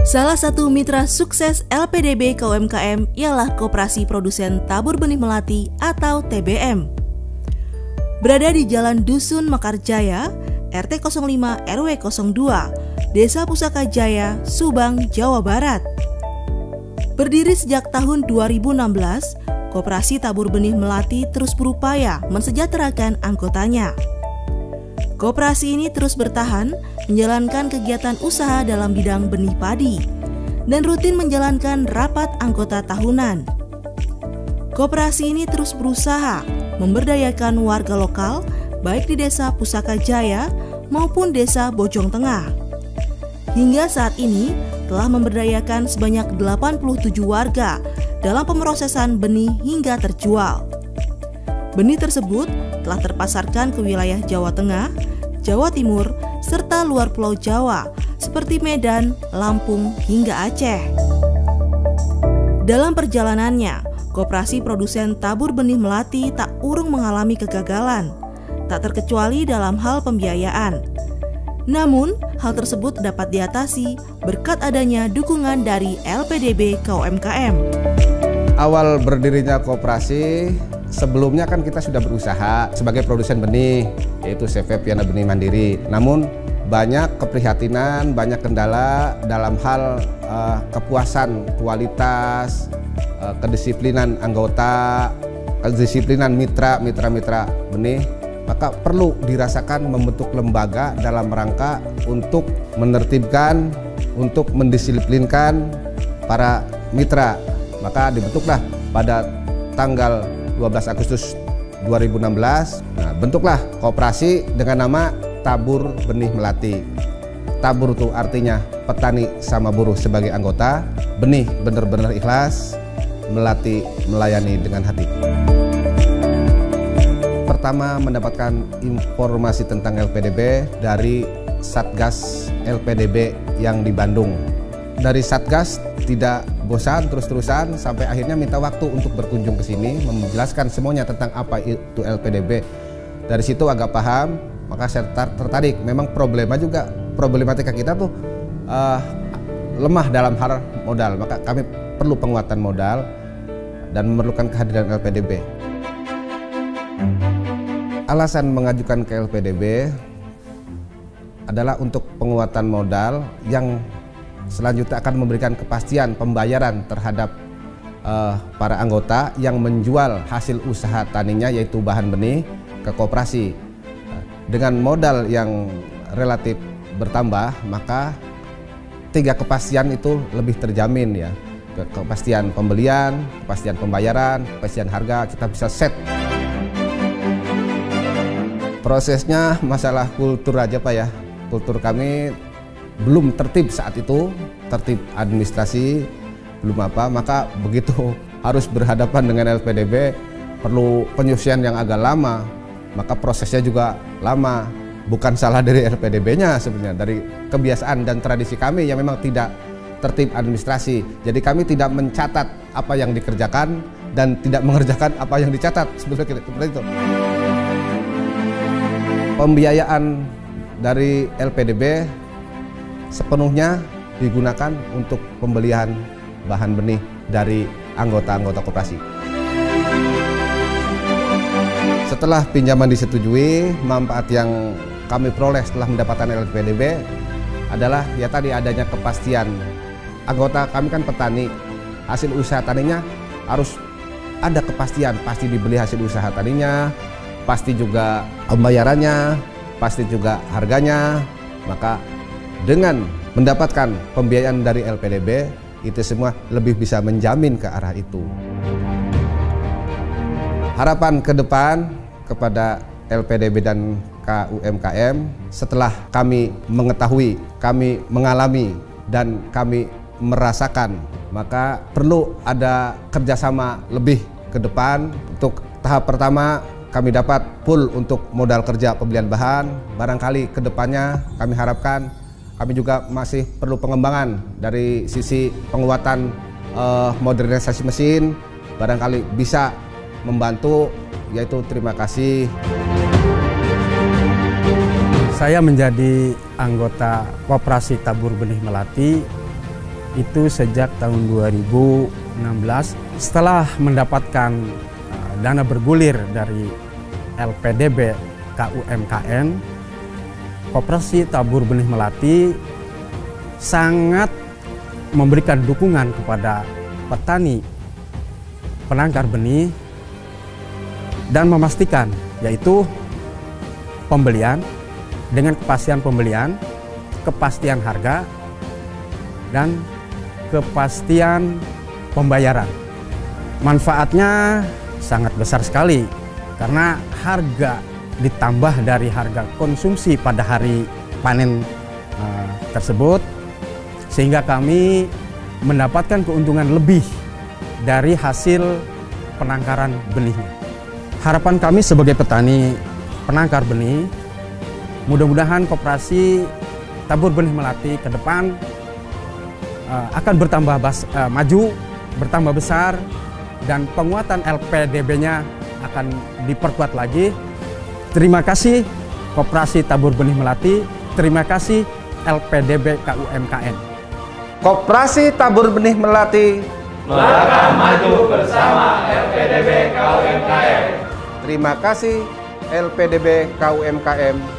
Salah satu mitra sukses LPDB KUMKM ialah Koperasi Produsen Tabur Benih Melati atau TBM. Berada di Jalan Dusun Mekarjaya, RT 05 RW 02, Desa Pusaka Jaya, Subang, Jawa Barat. Berdiri sejak tahun 2016, Koperasi Tabur Benih Melati terus berupaya mensejahterakan anggotanya. Koperasi ini terus bertahan menjalankan kegiatan usaha dalam bidang benih padi dan rutin menjalankan rapat anggota tahunan. Koperasi ini terus berusaha memberdayakan warga lokal baik di Desa Pusaka Jaya maupun Desa Bojong Tengah. Hingga saat ini telah memberdayakan sebanyak 87 warga dalam pemrosesan benih hingga terjual. Benih tersebut telah terpasarkan ke wilayah Jawa Tengah, Jawa Timur, serta luar Pulau Jawa seperti Medan, Lampung, hingga Aceh. Dalam perjalanannya, Koperasi Produsen Tabur Benih Melati tak urung mengalami kegagalan, tak terkecuali dalam hal pembiayaan. Namun, hal tersebut dapat diatasi berkat adanya dukungan dari LPDB KUMKM. Awal berdirinya koperasi, sebelumnya kan kita sudah berusaha sebagai produsen benih, yaitu CV Piana Benih Mandiri. Namun banyak keprihatinan, banyak kendala dalam hal kepuasan kualitas, kedisiplinan anggota, kedisiplinan mitra benih. Maka perlu dirasakan membentuk lembaga dalam rangka untuk menertibkan, untuk mendisiplinkan para mitra. Maka dibentuklah pada tanggal 12 Agustus 2016, bentuklah koperasi dengan nama Tabur Benih Melati. Tabur itu artinya petani sama buruh sebagai anggota, benih benar-benar ikhlas, melati melayani dengan hati. Pertama, mendapatkan informasi tentang LPDB dari Satgas LPDB yang di Bandung. Dari Satgas tidak bosan terus-terusan sampai akhirnya minta waktu untuk berkunjung ke sini, menjelaskan semuanya tentang apa itu LPDB. Dari situ agak paham, maka saya tertarik. Memang problematika kita tuh lemah dalam hal modal, maka kami perlu penguatan modal dan memerlukan kehadiran LPDB. Alasan mengajukan ke LPDB adalah untuk penguatan modal yang selanjutnya akan memberikan kepastian pembayaran terhadap para anggota yang menjual hasil usaha taninya, yaitu bahan benih, ke koperasi. Dengan modal yang relatif bertambah, maka 3 kepastian itu lebih terjamin ya. Kepastian pembelian, kepastian pembayaran, kepastian harga, kita bisa set. Prosesnya masalah kultur aja Pak ya. Kultur kami belum tertib saat itu, tertib administrasi belum apa, maka begitu harus berhadapan dengan LPDB perlu penyusunan yang agak lama, maka prosesnya juga lama. Bukan salah dari LPDB-nya sebenarnya, dari kebiasaan dan tradisi kami yang memang tidak tertib administrasi. Jadi kami tidak mencatat apa yang dikerjakan dan tidak mengerjakan apa yang dicatat, seperti itu. Pembiayaan dari LPDB sepenuhnya digunakan untuk pembelian bahan benih dari anggota-anggota koperasi. Setelah pinjaman disetujui, manfaat yang kami peroleh setelah mendapatkan LPDB adalah ya tadi adanya kepastian. Anggota kami kan petani, hasil usaha taninya harus ada kepastian, pasti dibeli hasil usaha taninya, pasti juga pembayarannya, pasti juga harganya. Maka dengan mendapatkan pembiayaan dari LPDB, itu semua lebih bisa menjamin ke arah itu. Harapan ke depan kepada LPDB dan KUMKM, setelah kami mengetahui, kami mengalami, dan kami merasakan, maka perlu ada kerjasama lebih ke depan. Untuk tahap pertama, kami dapat full untuk modal kerja pembelian bahan. Barangkali ke depannya kami harapkan kami juga masih perlu pengembangan dari sisi penguatan modernisasi mesin, barangkali bisa membantu, yaitu terima kasih. Saya menjadi anggota Koperasi Tabur Benih Melati itu sejak tahun 2016 setelah mendapatkan dana bergulir dari LPDB KUMKM. Koperasi Tabur Benih Melati sangat memberikan dukungan kepada petani penangkar benih dan memastikan yaitu pembelian dengan kepastian pembelian, kepastian harga, dan kepastian pembayaran. Manfaatnya sangat besar sekali karena harga ditambah dari harga konsumsi pada hari panen tersebut, sehingga kami mendapatkan keuntungan lebih dari hasil penangkaran benihnya. Harapan kami sebagai petani penangkar benih, mudah-mudahan koperasi Tabur Benih Melati ke depan akan bertambah maju, bertambah besar, dan penguatan LPDB-nya akan diperkuat lagi. Terima kasih Koperasi Tabur Benih Melati, terima kasih LPDB KUMKM. Koperasi Tabur Benih Melati melangkah maju bersama LPDB KUMKM. Terima kasih LPDB KUMKM.